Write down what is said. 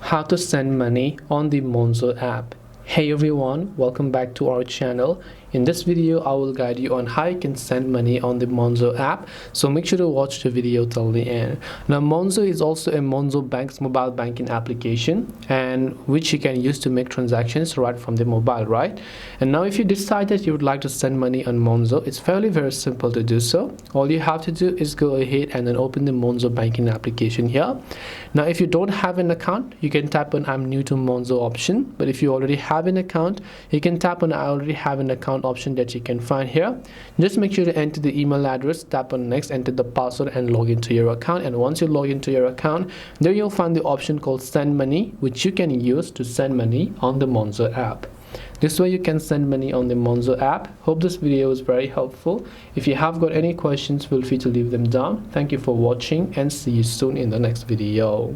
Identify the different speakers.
Speaker 1: how to send money on the Monzo app. Hey everyone, welcome back to our channel. In this video I will guide you on how you can send money on the Monzo app, so make sure to watch the video till the end. Now Monzo is also a Monzo Bank's mobile banking application, and which you can use to make transactions right from the mobile, right? And now if you decide that you would like to send money on Monzo, it's fairly very simple to do so. All you have to do is go ahead and then open the Monzo banking application here. Now if you don't have an account, you can tap on I'm new to Monzo option, but if you already have an account, you can tap on I already have an account option that you can find here. Just make sure to enter the email address, tap on next, enter the password and log into your account. And once you log into your account, there you'll find the option called send money, which you can use to send money on the Monzo app. This way you can send money on the Monzo app. Hope this video was very helpful. If you have got any questions, feel free to leave them down. Thank you for watching and see you soon in the next video.